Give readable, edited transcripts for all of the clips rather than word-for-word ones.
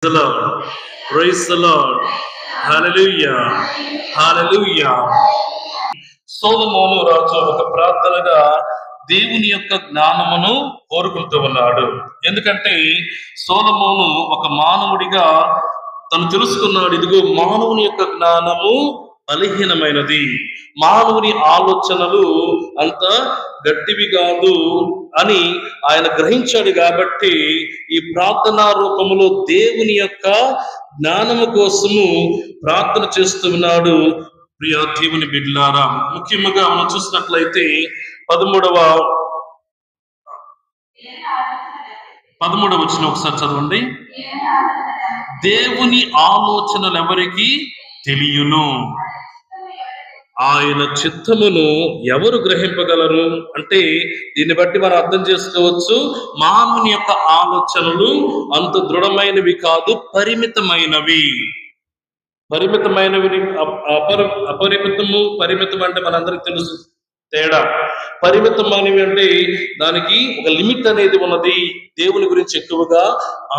the Lord. Praise the Lord. Hallelujah. Hallelujah. సొలొమోను రాజు ఒక ప్రార్థనగా దేవుని యొక్క జ్ఞానమును కోరుకుంటూ ఉన్నాడు. ఎందుకంటే సొలొమోను ఒక మానవుడిగా తను తెలుసుకున్నాడు, ఇదిగో మానవుని యొక్క జ్ఞానము బలహీనమైనది, మానవుని ఆలోచనలు అంత గట్టివి కాదు అని ఆయన గ్రహించాడు. కాబట్టి ఈ ప్రార్థనా రూపములో దేవుని యొక్క జ్ఞానము కోసము ప్రార్థన చేస్తూ ఉన్నాడు. ప్రియ దేవుని బిడ్డలారా, ముఖ్యంగా మనం చూసినట్లయితే 13వ వచనం ఒకసారి చదవండి. దేవుని ఆలోచనలు ఎవరికి తెలియను, ఆయన చిత్తమును ఎవరు గ్రహింపగలరు? అంటే దీన్ని బట్టి మనం అర్థం చేసుకోవచ్చు, మానవుని యొక్క ఆలోచనలు అంత దృఢమైనవి కాదు, పరిమితమైనవి. అపరిమితము, పరిమితం అంటే మనందరికి తెలుసు తేడా. పరిమితమైనవి అంటే దానికి ఒక లిమిట్ అనేది ఉన్నది, దేవుని గురించి ఎక్కువగా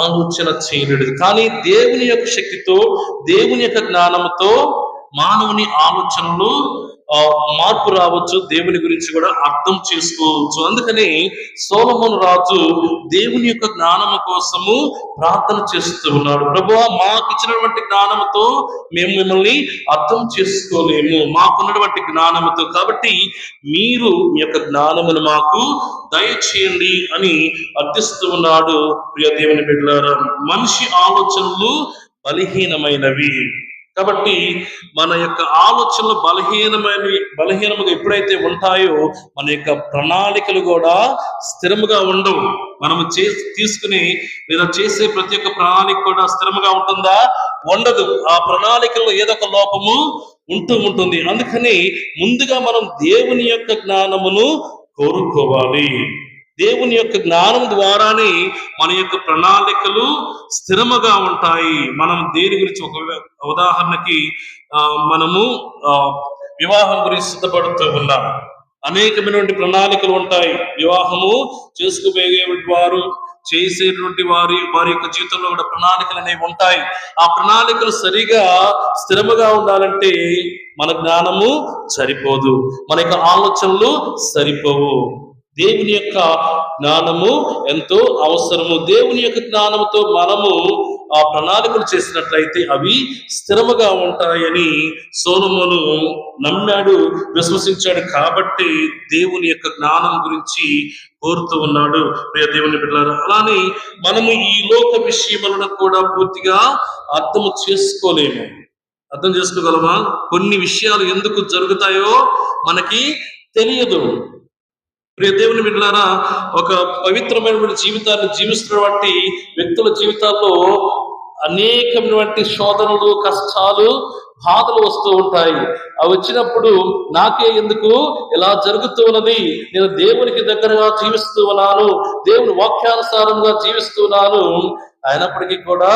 ఆలోచన చేయలేడు. కానీ దేవుని యొక్క శక్తితో, దేవుని యొక్క జ్ఞానంతో మానవుని ఆలోచనలు మార్పు రావచ్చు, దేవుని గురించి కూడా అర్థం చేసుకోవచ్చు. అందుకని సొలొమోను రాజు దేవుని యొక్క జ్ఞానము కోసము ప్రార్థన చేస్తూ ఉన్నాడు. ప్రభువా, మాకు ఇచ్చినటువంటి జ్ఞానముతో మేము మిమ్మల్ని అర్థం చేసుకోలేము, మాకున్నటువంటి జ్ఞానముతో, కాబట్టి మీరు మీ యొక్క జ్ఞానమును మాకు దయచేయండి అని అర్థిస్తూ ఉన్నాడు. ప్రియ దేవుని బిడ్డలారా, మనిషి ఆలోచనలు బలహీనమైనవి. కాబట్టి మన యొక్క ఆలోచనలు బలహీనముగా ఎప్పుడైతే ఉంటాయో మన యొక్క ప్రణాళికలు కూడా స్థిరముగా ఉండవు. మనము తీసుకుని లేదా చేసే ప్రతి ఒక్క ప్రణాళిక కూడా స్థిరముగా ఉంటుందా? ఉండదు. ఆ ప్రణాళికలో ఏదో ఒక లోపము ఉంటుంది. అందుకని ముందుగా మనం దేవుని యొక్క జ్ఞానమును కోరుకోవాలి. దేవుని యొక్క జ్ఞానం ద్వారానే మన యొక్క ప్రణాళికలు స్థిరముగా ఉంటాయి. మనం దేని గురించి, ఒక ఉదాహరణకి మనము వివాహం గురించి సిద్ధపడుతూ ఉన్నాం. అనేకమైనటువంటి ప్రణాళికలు ఉంటాయి. వివాహము చేసుకుపోయేటువంటి వారు, చేసేటువంటి వారి యొక్క జీవితంలో కూడా ప్రణాళికలు అనేవి ఉంటాయి. ఆ ప్రణాళికలు సరిగా స్థిరముగా ఉండాలంటే మన జ్ఞానము సరిపోదు, మన యొక్క ఆలోచనలు సరిపోవు. దేవుని యొక్క జ్ఞానము ఎంతో అవసరము. దేవుని యొక్క జ్ఞానముతో మనము ఆ ప్రణాళికలు చేసినట్లయితే అవి స్థిరముగా ఉంటాయని సొలొమోను నమ్మాడు, విశ్వసించాడు. కాబట్టి దేవుని యొక్క జ్ఞానం గురించి కోరుతూ ఉన్నాడు. ప్రియ దేవుని బిడ్డలారా, అలానే మనము ఈ లోక విషయములను కూడా పూర్తిగా అర్థము చేసుకోలేము. అర్థం చేసుకోగలమా? కొన్ని విషయాలు ఎందుకు జరుగుతాయో మనకి తెలియదు. ప్రియ దేవుని బిడ్డలారా, ఒక పవిత్రమైనటువంటి జీవితాన్ని జీవిస్తున్నటువంటి వ్యక్తుల జీవితాల్లో అనేకమైనటువంటి శోధనలు, కష్టాలు, బాధలు వస్తూ ఉంటాయి. అవి వచ్చినప్పుడు నాకే ఎందుకు ఇలా జరుగుతూ ఉన్నది, నేను దేవునికి దగ్గరగా జీవిస్తూ ఉన్నాను, దేవుని వాక్యానుసారంగా జీవిస్తూ ఉన్నాను, అయినప్పటికీ కూడా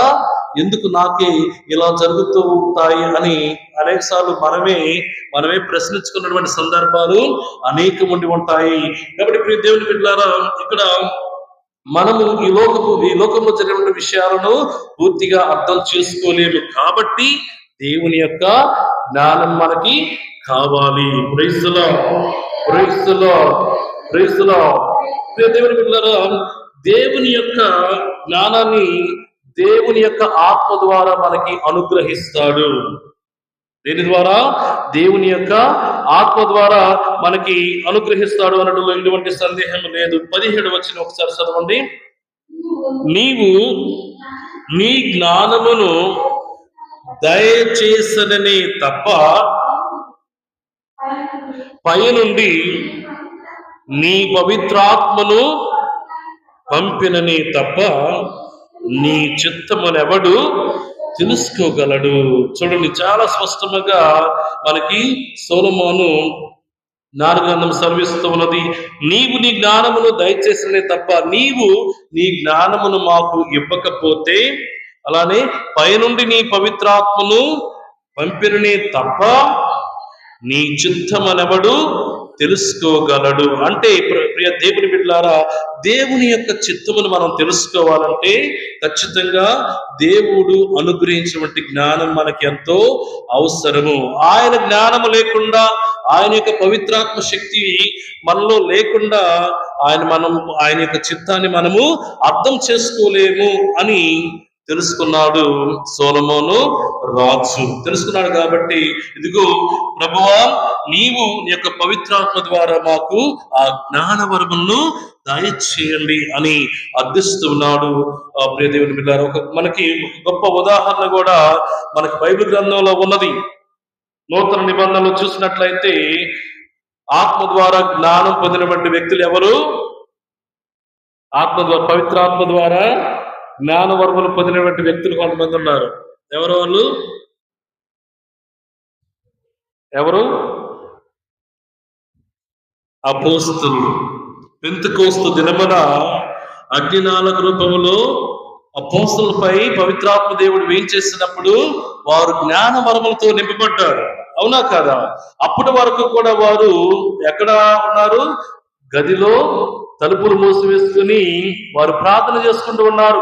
ఎందుకు నాకే ఇలా జరుగుతూ ఉంటాయి అని అనేకసార్లు మనమే ప్రశ్నించుకున్నటువంటి సందర్భాలు అనేకం ఉండి ఉంటాయి. కాబట్టి ప్రియ దేవుని బిడ్డలారా, ఇక్కడ మనము ఈ లోకంలో జరిగిన విషయాలను పూర్తిగా అర్థం చేసుకోలేము. కాబట్టి దేవుని యొక్క జ్ఞానం మనకి కావాలి. Praise the lord, praise the lord, praise the lord. ప్రియ దేవుని బిడ్డలారా, దేవుని యొక్క జ్ఞానాన్ని దేవుని యొక్క ఆత్మ ద్వారా మనకి అనుగ్రహిస్తాడు. దేని ద్వారా? దేవుని యొక్క ఆత్మ ద్వారా మనకి అనుగ్రహిస్తాడు అనడంలో ఎటువంటి సందేహం లేదు. 17 వచనం ఒకసారి చదవండి. నీవు నీ జ్ఞానమును దయచేసనని తప్ప, పైనుండి నీ పవిత్రాత్మను పంపినని తప్ప నీ చిత్తమునెవడు తెలుసుకోగలడు. చూడండి, చాలా స్పష్టంగా మనకి సొలొమోను జ్ఞానగ్రంథం సెలవిస్తూ ఉన్నది. నీవు నీ జ్ఞానమును దయచేసినే తప్ప, నీవు నీ జ్ఞానమును మాకు ఇవ్వకపోతే, అలానే పైనుండి నీ పవిత్రాత్మను పంపిననే తప్ప నీ చిత్తమునెవడు తెలుసుకోగలడు. అంటే ప్రియ దేవుని బిడ్డలారా, దేవుని యొక్క చిత్తమును మనం తెలుసుకోవాలంటే ఖచ్చితంగా దేవుడు అనుగ్రహించినటువంటి జ్ఞానం మనకి ఎంతో అవసరము. ఆయన జ్ఞానము లేకుండా, ఆయన యొక్క పవిత్రాత్మ శక్తి మనలో లేకుండా ఆయన యొక్క చిత్తాన్ని మనము అర్థం చేసుకోలేము అని తెలుసుకున్నాడు సొలొమోను రాజు. తెలుసుకున్నాడు కాబట్టి, ఇదిగో ప్రభువా, నీవు నీ యొక్క పవిత్రాత్మ ద్వారా మాకు ఆ జ్ఞాన వరములను దయచేయండి అని అర్థిస్తున్నాడు. ప్రియ దేవుని బిడ్డలారా, మనకి గొప్ప ఉదాహరణ కూడా మనకి బైబిల్ గ్రంథంలో ఉన్నది. నూతన నిబంధనలు చూసినట్లయితే ఆత్మ ద్వారా జ్ఞానం పొందినటువంటి వ్యక్తులు ఎవరు? పవిత్రాత్మ ద్వారా జ్ఞాన వరములు పొందినటువంటి వ్యక్తులు కొంతమంది ఉన్నారు. ఎవరు వాళ్ళు? ఎవరు? అపోస్తలులు. పెంతెకోస్తు దినమున అగ్నినాళక రూపములో అపోస్తలులపై పవిత్రాత్మ దేవుడు వేయించేసినప్పుడు వారు జ్ఞాన వరములతో నింపబడ్డారు. అవునా కాదా? అప్పటి వరకు కూడా వారు ఎక్కడ ఉన్నారు? గదిలో తలుపులు మూసివేసుకుని వారు ప్రార్థన చేసుకుంటూ ఉన్నారు.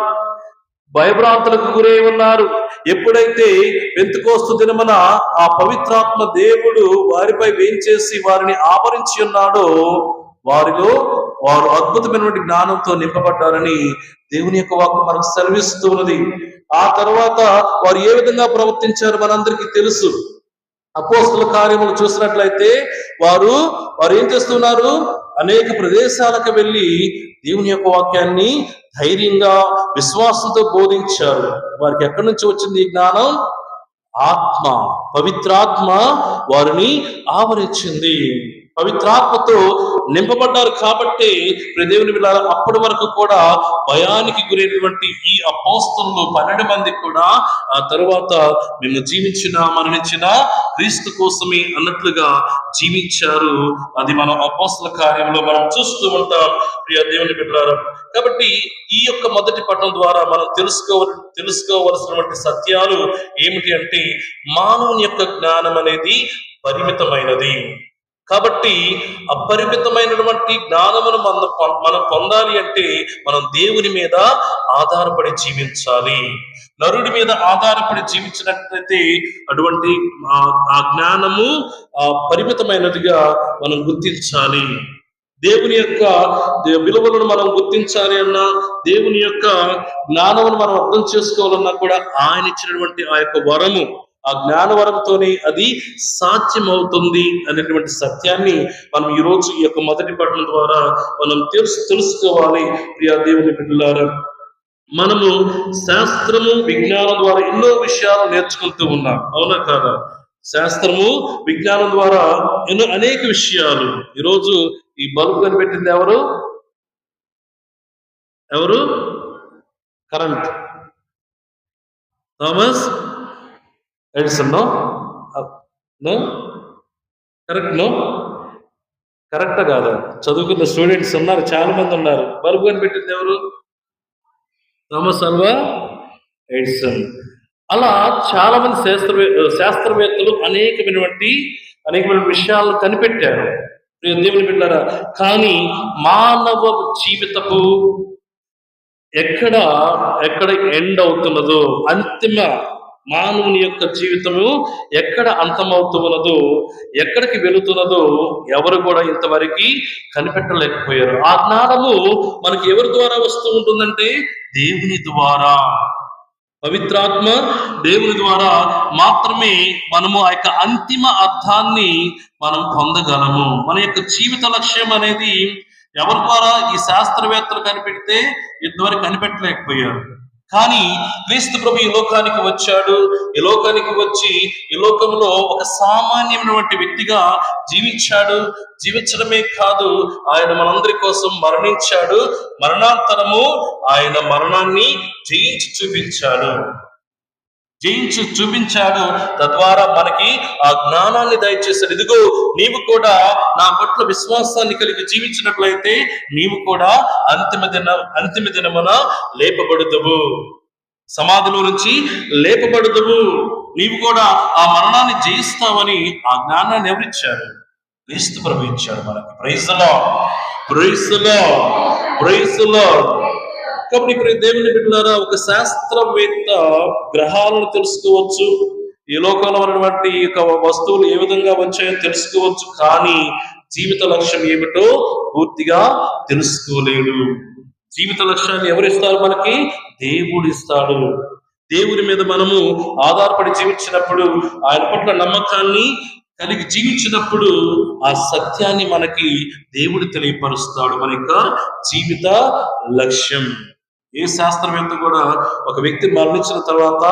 భయభ్రాంతులకు గురై ఉన్నారు. ఎప్పుడైతే పెంతెకోస్తు దినమున ఆ పవిత్రాత్మ దేవుడు వారిపై వేయించేసి వారిని ఆవరించి ఉన్నాడో, వారు అద్భుతమైనటువంటి జ్ఞానంతో నింపబడ్డారని దేవుని యొక్క వాక్కు మనకు సెలవిస్తున్నది. ఆ తర్వాత వారు ఏ విధంగా ప్రవర్తించారు మనందరికీ తెలుసు. అపోస్తల కార్యములు చూసినట్లయితే వారు ఏం చేస్తున్నారు? అనేక ప్రదేశాలకు వెళ్ళి దేవుని యొక్క వాక్యాన్ని ధైర్యంగా, విశ్వాసంతో బోధించారు. వారికి ఎక్కడి నుంచి వచ్చింది ఈ జ్ఞానం? ఆత్మ, పవిత్రాత్మ వారిని ఆవరించింది. పవిత్రాత్మతో నింపబడ్డారు కాబట్టి దేవుని బిడ్డలారా, అప్పటి వరకు కూడా భయానికి గురైనటువంటి ఈ అపోస్తలులు 12 మంది కూడా ఆ తరువాత మేము మరణించిన క్రీస్తు కోసమే అన్నట్లుగా జీవించారు. అది మనం అపోస్తల కార్యంలో మనం చూస్తూ ఉంటాం ప్రియ దేవుని బిడ్డలారా. కాబట్టి ఈ యొక్క మొదటి పట్టణం ద్వారా మనం తెలుసుకోవలసినటువంటి సత్యాలు ఏమిటి అంటే, మానవుని యొక్క జ్ఞానం అనేది పరిమితమైనది. కాబట్టి అపరిమితమైనటువంటి జ్ఞానమును మనం పొందాలి అంటే మనం దేవుని మీద ఆధారపడి జీవించాలి. నరుడి మీద ఆధారపడి జీవించినట్లయితే అటువంటి ఆ జ్ఞానము పరిమితమైనదిగా మనం గుర్తించాలి. దేవుని యొక్క విలువలను మనం గుర్తించాలి అన్నా, దేవుని యొక్క జ్ఞానమును మనం అర్థం చేసుకోవాలన్నా కూడా ఆయన ఇచ్చినటువంటి ఆ యొక్క వరము, ఆ జ్ఞానవరంతోనే అది సాధ్యమవుతుంది అనేటువంటి సత్యాన్ని మనం ఈరోజు ఈ యొక్క మొదటి పట్టణం ద్వారా మనం తెలుసుకోవాలి. ప్రియ దేవుని బిడ్డలారా, మనము శాస్త్రము, విజ్ఞానం ద్వారా ఎన్నో విషయాలు నేర్చుకుంటూ ఉన్నాం. అవునా కాదా? శాస్త్రము, విజ్ఞానం ద్వారా అనేక విషయాలు. ఈరోజు ఈ బల్బు కనిపెట్టింది ఎవరు? కరెంట్. Thomas Edison. కరెక్టా కాదా? చదువుకున్న స్టూడెంట్స్ ఉన్నారు, చాలా మంది ఉన్నారు. బల్బు కనిపెట్టింది ఎవరు? Thomas Alva Edison. అలా చాలా మంది శాస్త్రవేత్తలు అనేకమైన విషయాలను కనిపెట్టారు. దేవుని బిడ్డలారా, కానీ మానవ జీవితపు ఎక్కడ ఎండ్ అవుతున్నదో, అంతిమ మానవుని యొక్క జీవితము ఎక్కడ అంతమవుతున్నదో, ఎక్కడికి వెళుతున్నదో ఎవరు కూడా ఇంతవరకు కనిపెట్టలేకపోయారు. ఆ జ్ఞానము మనకి ఎవరి ద్వారా వస్తూ ఉంటుందంటే దేవుని ద్వారా, పవిత్రాత్మ దేవుని ద్వారా మాత్రమే మనము ఆ యొక్క అంతిమ అర్థాన్ని మనం పొందగలము. మన యొక్క జీవిత లక్ష్యం అనేది ఎవరి ద్వారా? ఈ శాస్త్రవేత్తలు కనిపెడితే ఇంతవరకు కనిపెట్టలేకపోయారు. కానీ క్రీస్తు ప్రభు ఈ లోకానికి వచ్చాడు. ఈ లోకానికి వచ్చి ఈ లోకంలో ఒక సామాన్యమైనటువంటి వ్యక్తిగా జీవించాడు. జీవించడమే కాదు, ఆయన మనందరి కోసం మరణించాడు. మరణాంతరము ఆయన మరణాన్ని జయించి చూపించాడు. తద్వారా మనకి ఆ జ్ఞానాన్ని దయచేశాడు. ఇదిగో, నీవు కూడా నా పట్ల విశ్వాసాన్ని కలిగి జీవించినట్లయితే నీవు కూడా అంతిమ దినమున లేపబడుదువు, సమాధిలో నుంచి లేపబడుదువు. నీవు కూడా ఆ మరణాన్ని జయిస్తావని ఆ జ్ఞానాన్ని ఎవరిచ్చారు? క్రీస్తు ప్రభు ఇచ్చాడు మనకి. Praise the lord, praise the lord, praise the Lord. కాబట్టి ఇప్పుడు దేవుని బిడ్డలారా, ఒక శాస్త్రవేత్త గ్రహాలను తెలుసుకోవచ్చు, ఈ లోకంలో ఉన్నటువంటి ఈ యొక్క వస్తువులు ఏ విధంగా వచ్చాయో తెలుసుకోవచ్చు, కానీ జీవిత లక్ష్యం ఏమిటో పూర్తిగా తెలుసుకోలేడు. జీవిత లక్ష్యాన్ని ఎవరిస్తారు మనకి? దేవుడు ఇస్తాడు. దేవుని మీద మనము ఆధారపడి జీవించినప్పుడు, ఆయన పట్ల నమ్మకాన్ని కలిగి జీవించినప్పుడు ఆ సత్యాన్ని మనకి దేవుడు తెలియపరుస్తాడు. మన యొక్క జీవిత లక్ష్యం. ఏ శాస్త్రవేత్త కూడా ఒక వ్యక్తి మరణించిన తర్వాత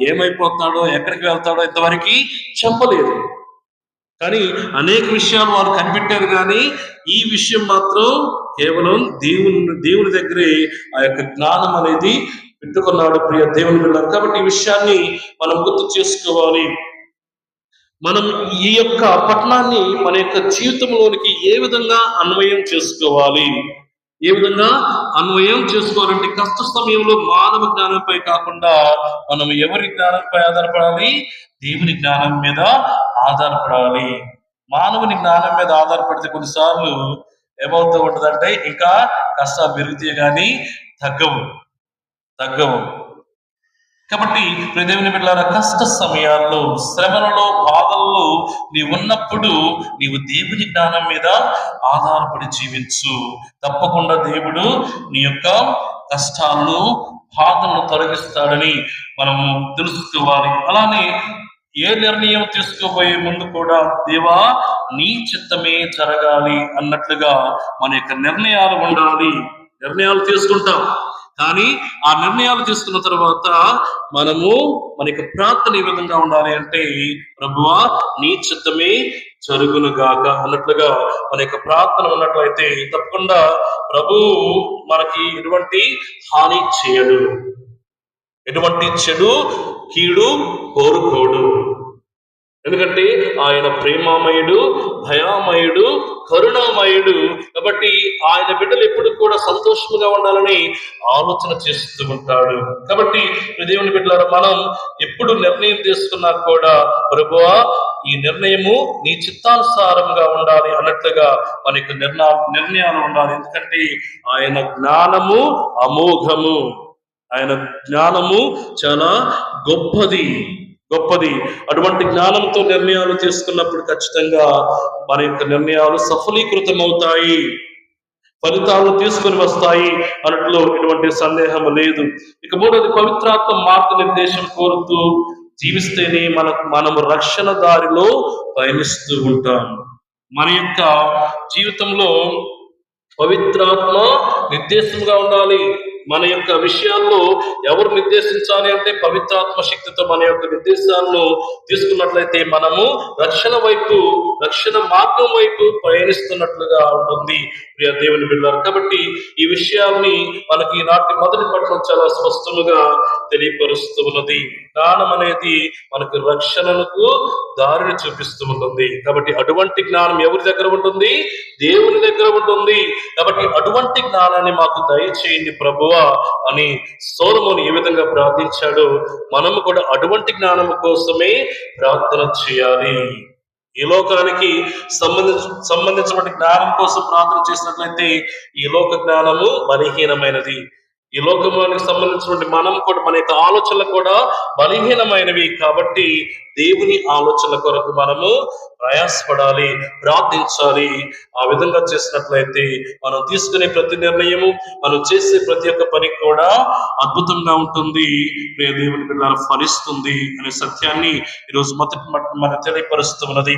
ఏమైపోతాడో, ఎక్కడికి వెళ్తాడో ఇంతవరకు చెప్పలేదు. కానీ అనేక విషయాలు వారు కనిపెట్టారు, కానీ ఈ విషయం మాత్రం కేవలం దేవుని దగ్గరే ఆ యొక్క జ్ఞానం అనేది పెట్టుకున్నాడు ప్రియ దేవుని బిడ్డలారా. కాబట్టి ఈ విషయాన్ని మనం గుర్తు చేసుకోవాలి. మనం ఈ యొక్క పట్టణాన్ని మన యొక్క జీవితంలోనికి ఏ విధంగా అన్వయం చేసుకోవాలి, ఏ విధంగా అన్వయం చేసుకోవాలంటే కష్ట సమయంలో మానవ జ్ఞానంపై కాకుండా మనం ఎవరి జ్ఞానంపై ఆధారపడాలి? దేవుని జ్ఞానం మీద ఆధారపడాలి. మానవుని జ్ఞానం మీద ఆధారపడితే కొన్నిసార్లు ఏమవుతూ ఉంటుందంటే ఇంకా కష్టాలు పెరిగితే గాని తగ్గవు. కాబట్టి దేవుని బిడ్డలారా, కష్ట సమయాల్లో, శ్రమలలో, బాధల్లో నీవు ఉన్నప్పుడు నీవు దేవుని జ్ఞానం మీద ఆధారపడి జీవించు. తప్పకుండా దేవుడు నీ యొక్క కష్టాలను, బాధలను తొలగిస్తాడని మనము తెలుసుకోవాలి. అలానే ఏ నిర్ణయం తీసుకోబోయే ముందు కూడా దేవా నీ చిత్తమే జరగాలి అన్నట్లుగా మన యొక్క నిర్ణయాలు ఉండాలి. నిర్ణయాలు తీసుకుంటాం, కానీ ఆ నిర్ణయాలు తీసుకున్న తర్వాత మనము మన యొక్క ప్రార్థన ఏ విధంగా ఉండాలి అంటే, ప్రభువా నీ చిత్తమే జరుగునుగాక అన్నట్లుగా మన యొక్క ప్రార్థన ఉన్నట్లయితే తప్పకుండా ప్రభువు మనకి ఎటువంటి హాని చేయడు, ఎటువంటి చెడు కీడు కోరుకోడు. ఎందుకంటే ఆయన ప్రేమామయుడు, దయామయుడు, కరుణామయుడు. కాబట్టి ఆయన బిడ్డలు ఎప్పుడు కూడా సంతోషంగా ఉండాలని ఆలోచన చేస్తూ ఉంటాడు. కాబట్టి దేవుని బిడ్డలారా, మనం ఎప్పుడు నిర్ణయం తీసుకున్నా కూడా ప్రభువా ఈ నిర్ణయము నీ చిత్తానుసారంగా ఉండాలి అన్నట్లుగా మన యొక్క నిర్ణయాలు ఉండాలి. ఎందుకంటే ఆయన జ్ఞానము అమోఘము, ఆయన జ్ఞానము చాలా గొప్పది. అటువంటి జ్ఞానంతో నిర్ణయాలు తీసుకున్నప్పుడు ఖచ్చితంగా మన యొక్క నిర్ణయాలు సఫలీకృతమవుతాయి, ఫలితాలను తీసుకుని వస్తాయి అన్నట్లు ఎటువంటి సందేహం లేదు. ఇక మూడోది, పవిత్రాత్మ మార్గనిర్దేశం కోరుతూ జీవిస్తేనే మనము రక్షణ దారిలో పయనిస్తూ ఉంటాం. మన యొక్క జీవితంలో పవిత్రాత్మ నిర్దేశంగా ఉండాలి. మన యొక్క విషయాల్లో ఎవరు నిర్దేశించాలి అంటే పవిత్రాత్మ శక్తితో మన యొక్క నిర్దేశాలను తీసుకున్నట్లయితే మనము రక్షణ మార్గం వైపు ప్రయాణిస్తున్నట్లుగా ఉంటుంది ప్రియ దేవుని బిడ్డలారా. కాబట్టి ఈ విషయాల్ని మనకి నాటి మొదటి పట్టణం చాలా స్పష్టముగా తెలియపరుస్తూ ఉన్నది. జ్ఞానం అనేది మనకు రక్షణకు దారిని చూపిస్తూ ఉంటుంది. కాబట్టి అటువంటి జ్ఞానం ఎవరి దగ్గర ఉంటుంది? దేవుని దగ్గర ఉంటుంది. కాబట్టి అటువంటి జ్ఞానాన్ని మాకు దయచేయండి ప్రభువా అని సొలొమోను ఏ విధంగా ప్రార్థించాడో మనము కూడా అటువంటి జ్ఞానం కోసమే ప్రార్థన చేయాలి. ఈ లోకానికి సంబంధించిన జ్ఞానం కోసం ప్రార్థన చేసినట్లయితే ఈ లోక జ్ఞానము బలహీనమైనది. ఈ లోకానికి సంబంధించినటువంటి మనం కూడా మన యొక్క ఆలోచనలు కూడా బలహీనమైనవి. కాబట్టి దేవుని ఆలోచనల కొరకు మనము ప్రయాసపడాలి, ప్రార్థించాలి. ఆ విధంగా చేసినట్లయితే మనం తీసుకునే ప్రతి నిర్ణయము, మనం చేసే ప్రతి ఒక్క పని కూడా అద్భుతంగా ఉంటుంది, దేవుని బిడ్డలారా ఫలిస్తుంది అనే సత్యాన్ని ఈరోజు మొదటి మన తెలియపరుస్తున్నది.